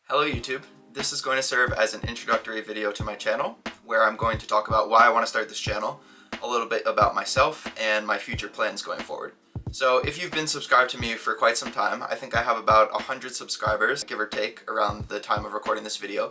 Hello YouTube, this is going to serve as an introductory video to my channel where I'm going to talk about why I want to start this channel, a little bit about myself, and my future plans going forward. So if you've been subscribed to me for quite some time, I think I have about 100 subscribers, give or take, around the time of recording this video.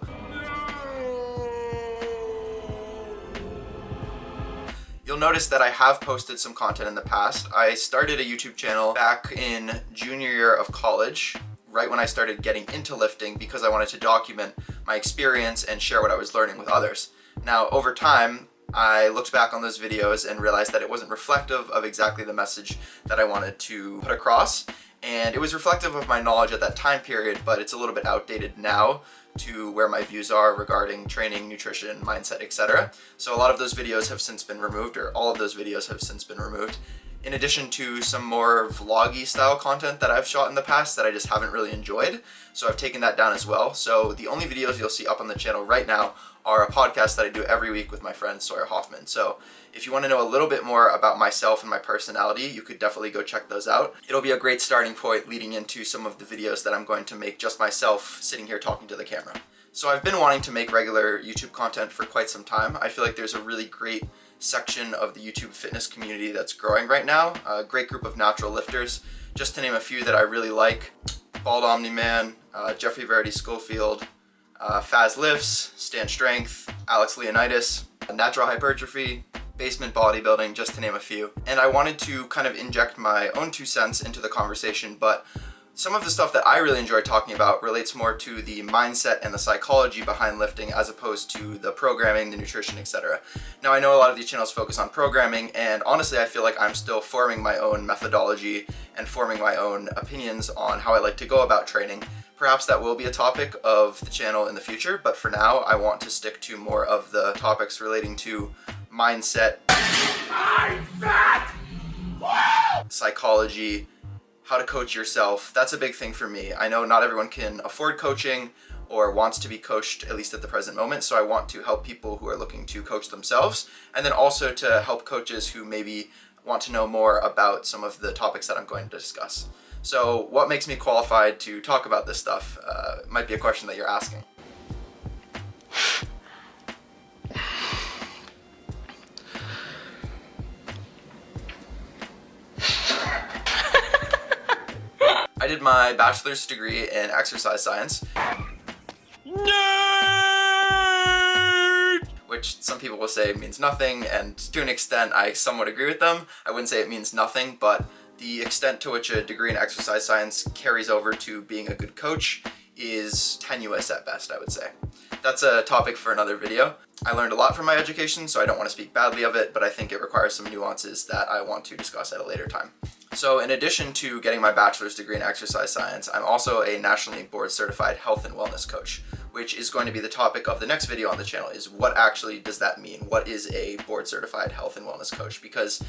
You'll notice that I have posted some content in the past. I started a YouTube channel back in junior year of college, right when I started getting into lifting, because I wanted to document my experience and share what I was learning with others. Now, over time, I looked back on those videos and realized that it wasn't reflective of exactly the message that I wanted to put across. And it was reflective of my knowledge at that time period, but it's a little bit outdated now to where my views are regarding training, nutrition, mindset, etc. So a lot of those videos have since been removed, or all of those videos have since been removed, in addition to some more vloggy style content that I've shot in the past that I just haven't really enjoyed. So I've taken that down as well. So the only videos you'll see up on the channel right now are a podcast that I do every week with my friend Sawyer Hoffman. So if you want to know a little bit more about myself and my personality, you could definitely go check those out. It'll be a great starting point leading into some of the videos that I'm going to make just myself sitting here talking to the camera. So I've been wanting to make regular YouTube content for quite some time. I feel like there's a really great section of the YouTube fitness community that's growing right now. A great group of natural lifters. Just to name a few that I really like: Bald Omni Man, Jeffrey Verity Schofield, Faz Lifts, Stan Strength, Alex Leonidas, Natural Hypertrophy, Basement Bodybuilding, just to name a few. And I wanted to kind of inject my own 2 cents into the conversation, but some of the stuff that I really enjoy talking about relates more to the mindset and the psychology behind lifting as opposed to the programming, the nutrition, etc. Now, I know a lot of these channels focus on programming, and honestly I feel like I'm still forming my own methodology and forming my own opinions on how I like to go about training. Perhaps that will be a topic of the channel in the future, but for now I want to stick to more of the topics relating to mindset, psychology, how to coach yourself. That's a big thing for me. I know not everyone can afford coaching or wants to be coached, at least at the present moment, so I want to help people who are looking to coach themselves, and then also to help coaches who maybe want to know more about some of the topics that I'm going to discuss. So what makes me qualified to talk about this stuff? Might be a question that you're asking. I did my bachelor's degree in exercise science. Nerd! Which some people will say means nothing, and to an extent I somewhat agree with them. I wouldn't say it means nothing, but the extent to which a degree in exercise science carries over to being a good coach is tenuous at best, I would say. That's a topic for another video. I learned a lot from my education, so I don't want to speak badly of it, but I think it requires some nuances that I want to discuss at a later time. So in addition to getting my bachelor's degree in exercise science, I'm also a nationally board certified health and wellness coach, which is going to be the topic of the next video on the channel, is what actually does that mean? What is a board certified health and wellness coach? Because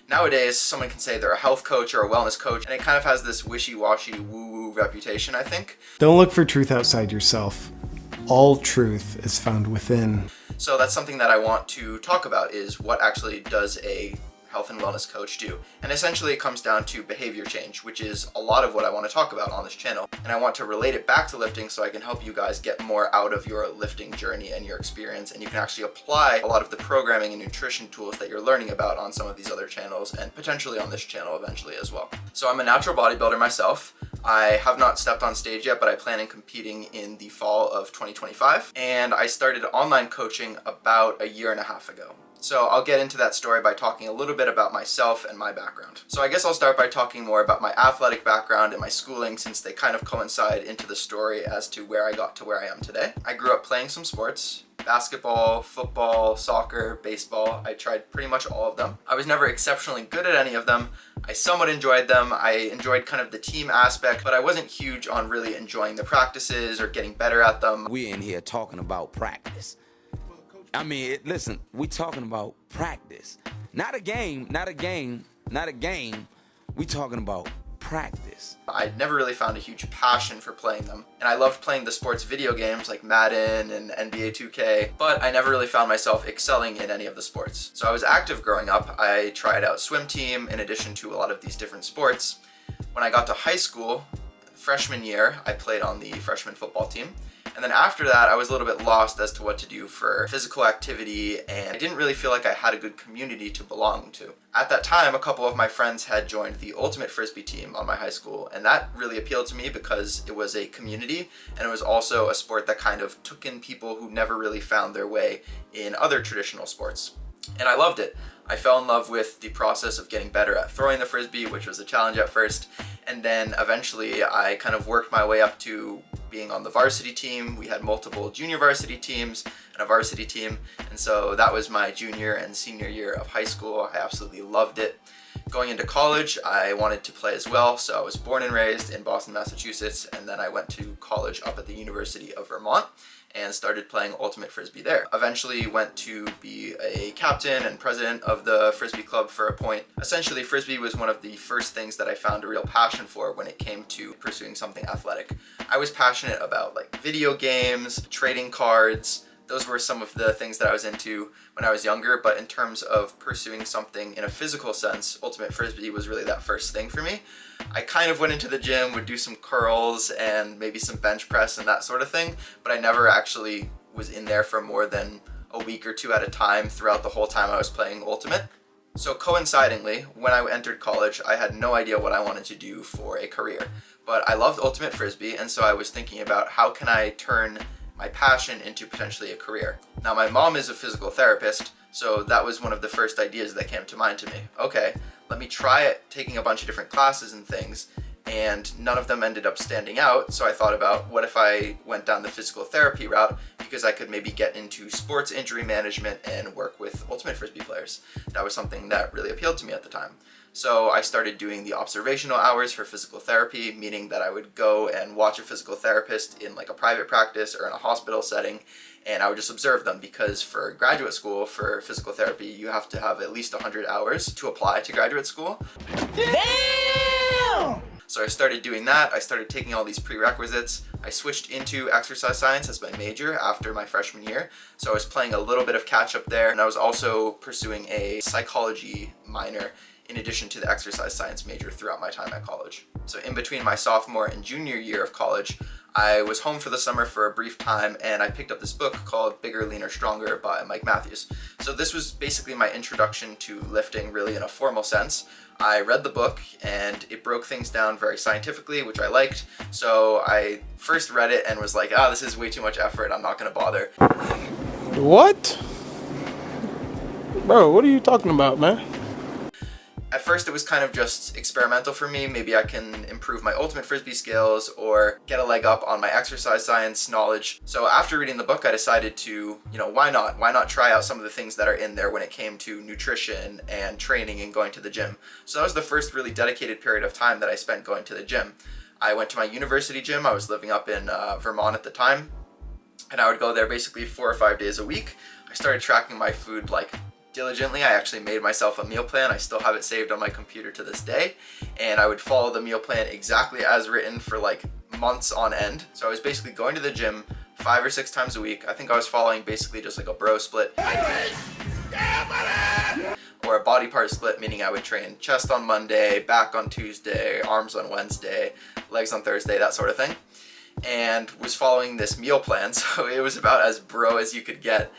nowadays, someone can say they're a health coach or a wellness coach, and it kind of has this wishy-washy woo-woo reputation, I think. Don't look for truth outside yourself. All truth is found within. So that's something that I want to talk about, is what actually does a health and wellness coach do? And essentially it comes down to behavior change, which is a lot of what I want to talk about on this channel. And I want to relate it back to lifting so I can help you guys get more out of your lifting journey and your experience, and you can actually apply a lot of the programming and nutrition tools that you're learning about on some of these other channels, and potentially on this channel eventually as well. So I'm a natural bodybuilder myself. I have not stepped on stage yet, but I plan on competing in the fall of 2025. And I started online coaching about a year and a half ago. So I'll get into that story by talking a little bit about myself and my background. So I guess I'll start by talking more about my athletic background and my schooling, since they kind of coincide into the story as to where I got to where I am today. I grew up playing some sports: basketball, football, soccer, baseball. I tried pretty much all of them. I was never exceptionally good at any of them. I somewhat enjoyed them. I enjoyed kind of the team aspect, but I wasn't huge on really enjoying the practices or getting better at them. We're in here talking about practice. I mean, listen, we're talking about practice. Not a game, not a game, not a game. We're talking about practice. I never really found a huge passion for playing them, and I loved playing the sports video games like Madden and NBA 2K, but I never really found myself excelling in any of the sports. So I was active growing up. I tried out swim team in addition to a lot of these different sports. When I got to high school, freshman year, I played on the freshman football team. And then after that, I was a little bit lost as to what to do for physical activity, and I didn't really feel like I had a good community to belong to. At that time, a couple of my friends had joined the Ultimate Frisbee team on my high school, and that really appealed to me because it was a community, and it was also a sport that kind of took in people who never really found their way in other traditional sports. And I loved it. I fell in love with the process of getting better at throwing the Frisbee, which was a challenge at first, and then eventually I kind of worked my way up to being on the varsity team. We had multiple junior varsity teams and a varsity team, and so that was my junior and senior year of high school. I absolutely loved it. Going into college, I wanted to play as well, so I was born and raised in Boston, Massachusetts, and then I went to college up at the University of Vermont and started playing Ultimate Frisbee there. Eventually went to be a captain and president of the Frisbee club for a point. Essentially, Frisbee was one of the first things that I found a real passion for when it came to pursuing something athletic. I was passionate about like video games, trading cards. Those were some of the things that I was into when I was younger, but in terms of pursuing something in a physical sense, Ultimate Frisbee was really that first thing for me. I kind of went into the gym, would do some curls and maybe some bench press and that sort of thing, but I never actually was in there for more than a week or two at a time throughout the whole time I was playing Ultimate. So coincidingly, when I entered college, I had no idea what I wanted to do for a career, but I loved Ultimate Frisbee, and so I was thinking about how can I turn my passion into potentially a career. Now, my mom is a physical therapist, so that was one of the first ideas that came to mind to me. Okay, let me try it, taking a bunch of different classes and things, and none of them ended up standing out. So I thought about what if I went down the physical therapy route, because I could maybe get into sports injury management and work with Ultimate Frisbee players. That was something that really appealed to me at the time. So I started doing the observational hours for physical therapy, meaning that I would go and watch a physical therapist in like a private practice or in a hospital setting, and I would just observe them, because for graduate school for physical therapy, you have to have at least 100 hours to apply to graduate school. Damn! So I started doing that. I started taking all these prerequisites. I switched into exercise science as my major after my freshman year. So I was playing a little bit of catch up there, and I was also pursuing a psychology minor in addition to the exercise science major throughout my time at college. So in between my sophomore and junior year of college, I was home for the summer for a brief time, and I picked up this book called Bigger, Leaner, Stronger by Mike Matthews. So this was basically my introduction to lifting really in a formal sense. I read the book and it broke things down very scientifically, which I liked. So I first read it and was like, this is way too much effort, I'm not gonna bother. What? Bro, what are you talking about, man? At first it was kind of just experimental for me. Maybe I can improve my Ultimate Frisbee skills or get a leg up on my exercise science knowledge. So after reading the book, I decided to, why not? Why not try out some of the things that are in there when it came to nutrition and training and going to the gym? So that was the first really dedicated period of time that I spent going to the gym. I went to my university gym. I was living up in Vermont at the time, and I would go there basically 4 or 5 days a week. I started tracking my food like diligently. I actually made myself a meal plan. I still have it saved on my computer to this day, and I would follow the meal plan exactly as written for like months on end. So I was basically going to the gym 5 or 6 times a week. I think I was following basically just like a bro split or a body part split, meaning I would train chest on Monday, back on Tuesday, arms on Wednesday, legs on Thursday, that sort of thing, and was following this meal plan. So it was about as bro as you could get.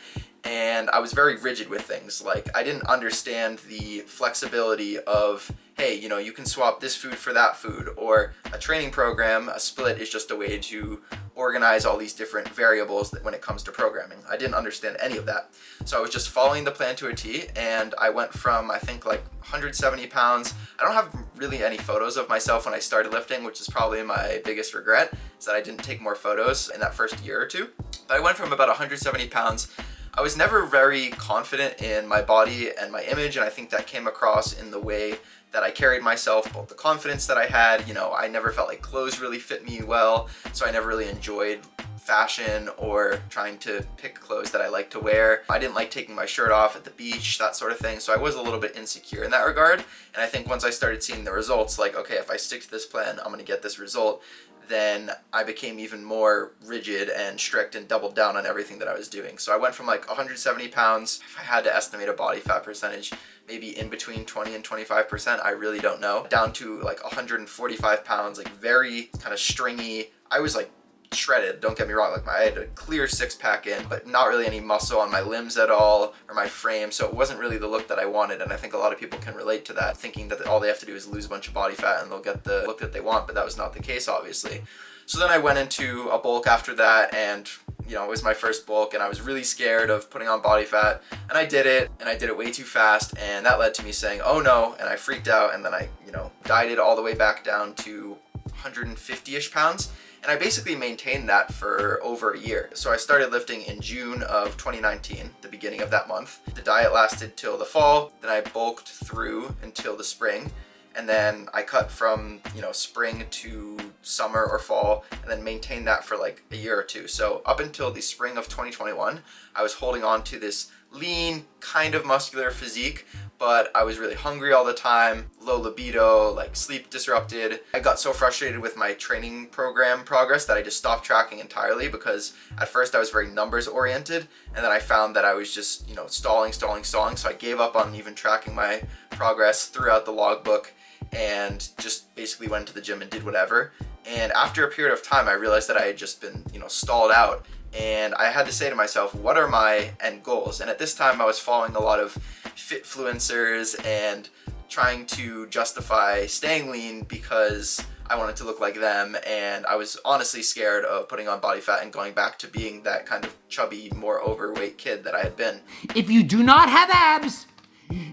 And I was very rigid with things. Like, I didn't understand the flexibility of, hey, you can swap this food for that food, or a training program, a split is just a way to organize all these different variables that when it comes to programming. I didn't understand any of that. So I was just following the plan to a T, and I went from, I think, like 170 pounds. I don't have really any photos of myself when I started lifting, which is probably my biggest regret, is that I didn't take more photos in that first year or two. But I went from about 170 pounds. I was never very confident in my body and my image, and I think that came across in the way that I carried myself, both the confidence that I had. I never felt like clothes really fit me well, so I never really enjoyed fashion or trying to pick clothes that I like to wear. I didn't like taking my shirt off at the beach, that sort of thing, so I was a little bit insecure in that regard. And I think once I started seeing the results, like, okay, if I stick to this plan, I'm gonna get this result, then I became even more rigid and strict and doubled down on everything that I was doing. So I went from like 170 pounds, if I had to estimate a body fat percentage, maybe in between 20 and 25%. I really don't know. Down to like 145 pounds, like very kind of stringy. I was like shredded, don't get me wrong, like I had a clear six-pack in, but not really any muscle on my limbs at all or my frame, so it wasn't really the look that I wanted. And I think a lot of people can relate to that, thinking that all they have to do is lose a bunch of body fat and they'll get the look that they want, but that was not the case, obviously. So then I went into a bulk after that, and you know, it was my first bulk, and I was really scared of putting on body fat, and I did it way too fast, and that led to me saying, oh no, and I freaked out, and then I, you know, dieted all the way back down to 150-ish pounds. And I basically maintained that for over a year. So I started lifting in June of 2019, the beginning of that month. The diet lasted till the fall, then I bulked through until the spring, and then I cut from, you know, spring to summer or fall, and then maintained that for like a year or two. So up until the spring of 2021, I was holding on to this lean, kind of muscular physique, but I was really hungry all the time, low libido, like sleep disrupted. I got so frustrated with my training program progress that I just stopped tracking entirely, because at first I was very numbers oriented, and then I found that I was just, you know, stalling. So I gave up on even tracking my progress throughout the logbook and just basically went to the gym and did whatever. And after a period of time, I realized that I had just been, you know, stalled out. And I had to say to myself, what are my end goals? And at this time I was following a lot of fitfluencers and trying to justify staying lean because I wanted to look like them, and I was honestly scared of putting on body fat and going back to being that kind of chubby, more overweight kid that I had been. If you do not have abs,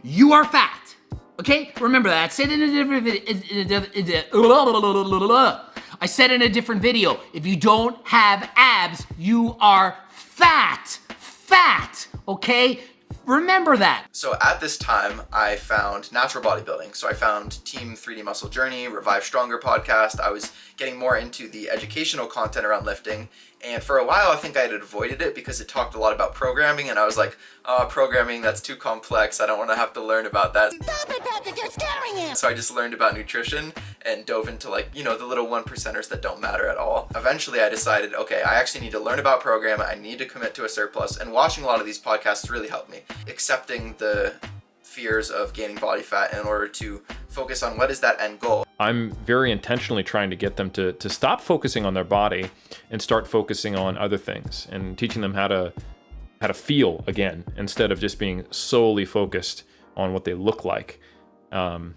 you are fat. Okay? Remember that. I said in a different video. I said in a different video, if you don't have abs, you are fat. Fat. Okay? Remember that. So at this time, I found natural bodybuilding. So I found Team 3D Muscle Journey, Revive Stronger podcast. I was getting more into the educational content around lifting. And for a while, I think I had avoided it because it talked a lot about programming. And I was like, programming, that's too complex. I don't want to have to learn about that. Stop it, Patrick, you're scaring him! So I just learned about nutrition and dove into, like, you know, the little 1%ers that don't matter at all. Eventually I decided, okay, I actually need to learn about programming. I need to commit to a surplus. And watching a lot of these podcasts really helped me. Accepting the fears of gaining body fat in order to focus on what is that end goal. I'm very intentionally trying to get them to stop focusing on their body and start focusing on other things, and teaching them how to feel again, instead of just being solely focused on what they look like. And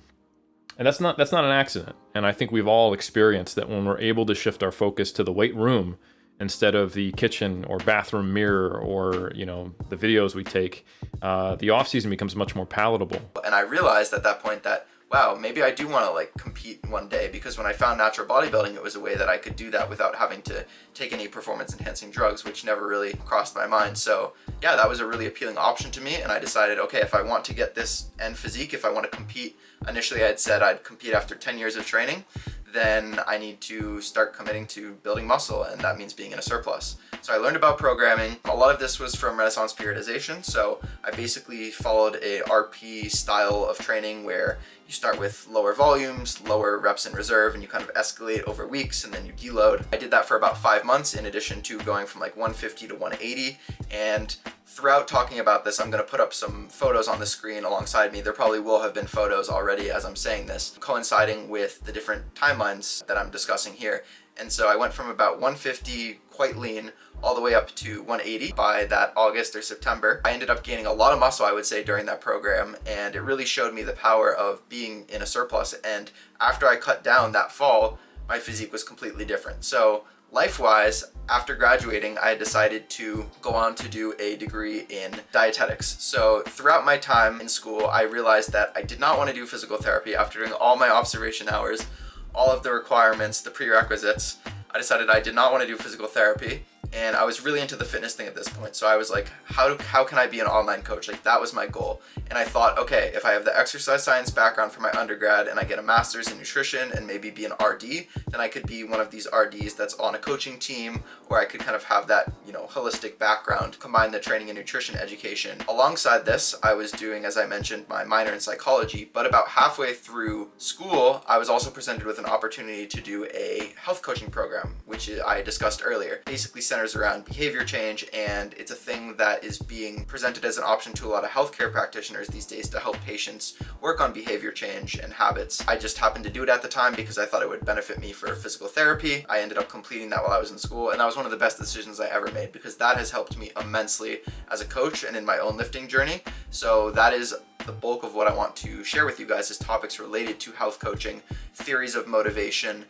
that's not an accident. And I think we've all experienced that when we're able to shift our focus to the weight room instead of the kitchen or bathroom mirror or, you know, the videos we take, the off season becomes much more palatable. And I realized at that point that, wow, maybe I do want to like compete one day, because when I found natural bodybuilding, it was a way that I could do that without having to take any performance enhancing drugs, which never really crossed my mind. So yeah, that was a really appealing option to me. And I decided, okay, if I want to get this end physique, if I want to compete, initially I had said I'd compete after 10 years of training, then I need to start committing to building muscle, and that means being in a surplus. So I learned about programming. A lot of this was from Renaissance periodization. So I basically followed a RP style of training where you start with lower volumes, lower reps in reserve, and you kind of escalate over weeks, and then you deload. I did that for about 5 months, in addition to going from like 150 to 180. And throughout talking about this, I'm going to put up some photos on the screen alongside me. There probably will have been photos already as I'm saying this, coinciding with the different timelines that I'm discussing here. And so I went from about 150, quite lean, all the way up to 180 by that August or September. I ended up gaining a lot of muscle, I would say, during that program, and it really showed me the power of being in a surplus. And after I cut down that fall, my physique was completely different. So life-wise, after graduating, I decided to go on to do a degree in dietetics. So throughout my time in school, I realized that I did not want to do physical therapy. After doing all my observation hours, all of the requirements, the prerequisites, I decided I did not want to do physical therapy. And I was really into the fitness thing at this point. So I was like, how can I be an online coach? Like, that was my goal. And I thought, okay, if I have the exercise science background from my undergrad and I get a master's in nutrition and maybe be an RD, then I could be one of these RDs that's on a coaching team, or I could kind of have that, you know, holistic background, combine the training and nutrition education. Alongside this, I was doing, as I mentioned, my minor in psychology, but about halfway through school, I was also presented with an opportunity to do a health coaching program, which I discussed earlier. Basically centers around behavior change, and it's a thing that is being presented as an option to a lot of healthcare practitioners these days to help patients work on behavior change and habits. I just happened to do it at the time because I thought it would benefit me for physical therapy. I ended up completing that while I was in school, and that was one of the best decisions I ever made because that has helped me immensely as a coach and in my own lifting journey. So that is the bulk of what I want to share with you guys, is topics related to health coaching, theories of motivation,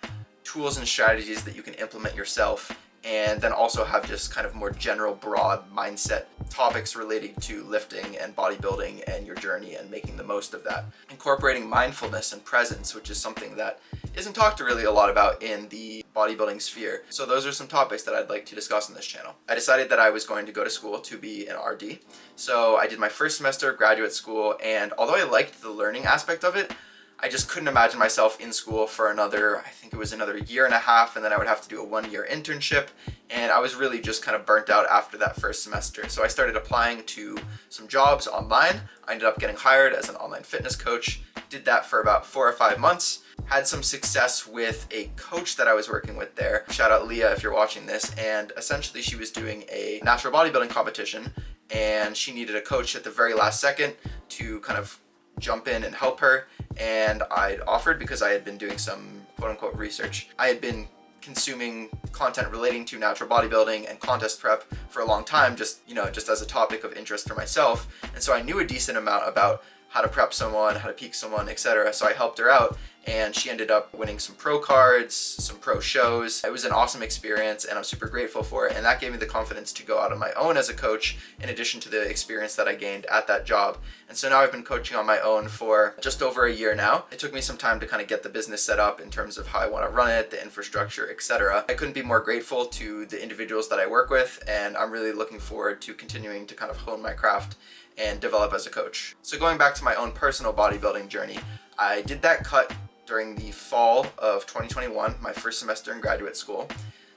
tools and strategies that you can implement yourself, and then also have just kind of more general broad mindset topics relating to lifting and bodybuilding and your journey and making the most of that. Incorporating mindfulness and presence, which is something that isn't talked really a lot about in the bodybuilding sphere. So those are some topics that I'd like to discuss on this channel. I decided that I was going to go to school to be an RD. So I did my first semester of graduate school, and although I liked the learning aspect of it, I just couldn't imagine myself in school for another, I think it was another year and a half, and then I would have to do a 1-year internship, and I was really just kind of burnt out after that first semester. So I started applying to some jobs online. I ended up getting hired as an online fitness coach, did that for about 4 or 5 months, had some success with a coach that I was working with there. Shout out Leah if you're watching this, and essentially she was doing a natural bodybuilding competition, and she needed a coach at the very last second to kind of jump in and help her, and I'd offered because I had been doing some quote-unquote research. I had been consuming content relating to natural bodybuilding and contest prep for a long time, just as a topic of interest for myself, and so I knew a decent amount about how to prep someone, how to peak someone, etc. So I helped her out, and she ended up winning some pro cards, some pro shows. It was an awesome experience, and I'm super grateful for it, and that gave me the confidence to go out on my own as a coach, in addition to the experience that I gained at that job. And so now I've been coaching on my own for just over a year now. It took me some time to kind of get the business set up in terms of how I want to run it, the infrastructure, etc. I couldn't be more grateful to the individuals that I work with, and I'm really looking forward to continuing to kind of hone my craft and develop as a coach. So going back to my own personal bodybuilding journey, I did that cut during the fall of 2021, my first semester in graduate school.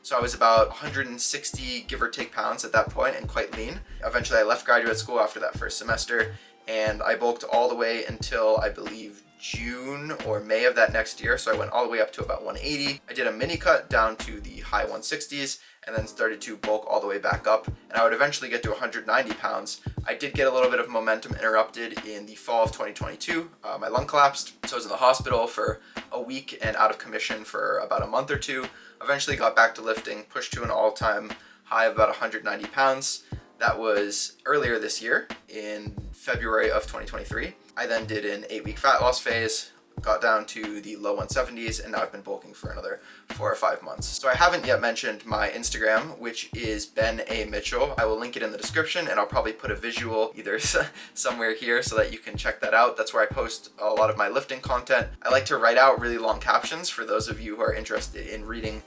So I was about 160 give or take pounds at that point and quite lean. Eventually I left graduate school after that first semester, and I bulked all the way until I believe June or May of that next year. So I went all the way up to about 180. I did a mini cut down to the high 160s and then started to bulk all the way back up, and I would eventually get to 190 pounds. I did get a little bit of momentum interrupted in the fall of 2022. My lung collapsed, so I was in the hospital for a week and out of commission for about a month or two. Eventually got back to lifting, pushed to an all-time high of about 190 pounds. That was earlier this year in February of 2023. I then did an 8-week fat loss phase, got down to the low 170s, and now I've been bulking for another 4 or 5 months. So I haven't yet mentioned my Instagram, which is Ben A. Mitchell. I will link it in the description, and I'll probably put a visual either somewhere here so that you can check that out. That's where I post a lot of my lifting content. I like to write out really long captions for those of you who are interested in reading.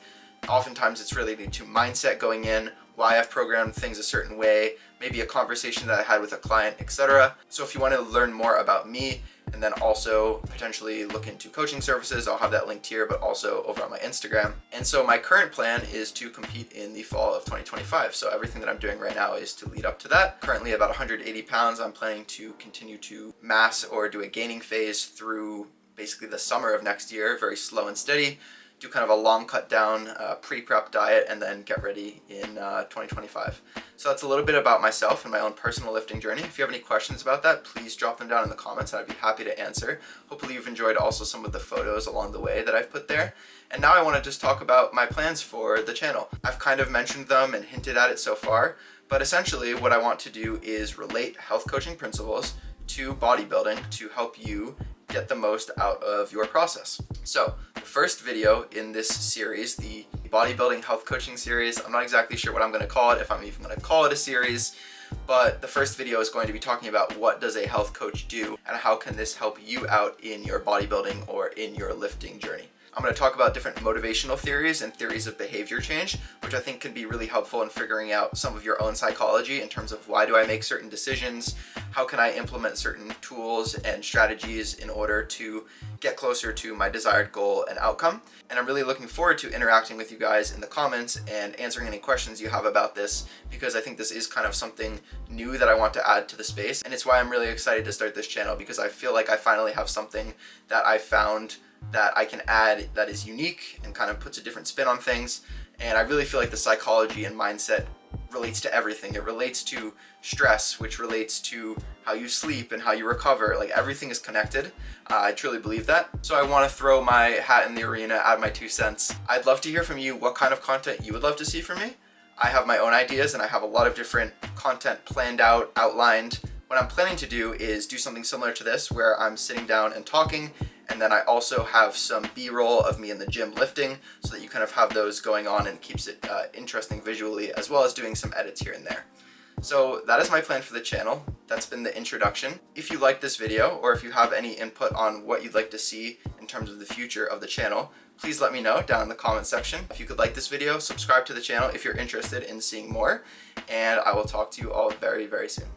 Oftentimes it's related to mindset going in, why I've programmed things a certain way, maybe a conversation that I had with a client, etc. So if you want to learn more about me and then also potentially look into coaching services, I'll have that linked here, but also over on my Instagram. And so my current plan is to compete in the fall of 2025. So everything that I'm doing right now is to lead up to that. Currently about 180 pounds. I'm planning to continue to mass or do a gaining phase through basically the summer of next year, very slow and steady. Do kind of a long cut down pre-prep diet, and then get ready in 2025. So that's a little bit about myself and my own personal lifting journey. If you have any questions about that, please drop them down in the comments and I'd be happy to answer. Hopefully you've enjoyed also some of the photos along the way that I've put there. And now I want to just talk about my plans for the channel. I've kind of mentioned them and hinted at it so far, but essentially what I want to do is relate health coaching principles to bodybuilding to help you get the most out of your process. So the first video in this series, the bodybuilding health coaching series, I'm not exactly sure what I'm going to call it, if I'm even going to call it a series, but the first video is going to be talking about what does a health coach do and how can this help you out in your bodybuilding or in your lifting journey. I'm going to talk about different motivational theories and theories of behavior change, which I think can be really helpful in figuring out some of your own psychology in terms of why do I make certain decisions, how can I implement certain tools and strategies in order to get closer to my desired goal and outcome. And I'm really looking forward to interacting with you guys in the comments and answering any questions you have about this, because I think this is kind of something new that I want to add to the space. And it's why I'm really excited to start this channel, because I feel like I finally have something that I found that I can add that is unique and kind of puts a different spin on things. And I really feel like the psychology and mindset relates to everything. It relates to stress, which relates to how you sleep and how you recover. Like, everything is connected. I truly believe that. So I want to throw my hat in the arena, add my 2 cents. I'd love to hear from you what kind of content you would love to see from me. I have my own ideas and I have a lot of different content planned out, outlined. What I'm planning to do is do something similar to this, where I'm sitting down and talking, and then I also have some B-roll of me in the gym lifting, so that you kind of have those going on and keeps it interesting visually, as well as doing some edits here and there. So that is my plan for the channel. That's been the introduction. If you like this video, or if you have any input on what you'd like to see in terms of the future of the channel, please let me know down in the comment section. If you could like this video, subscribe to the channel if you're interested in seeing more, and I will talk to you all very, very soon.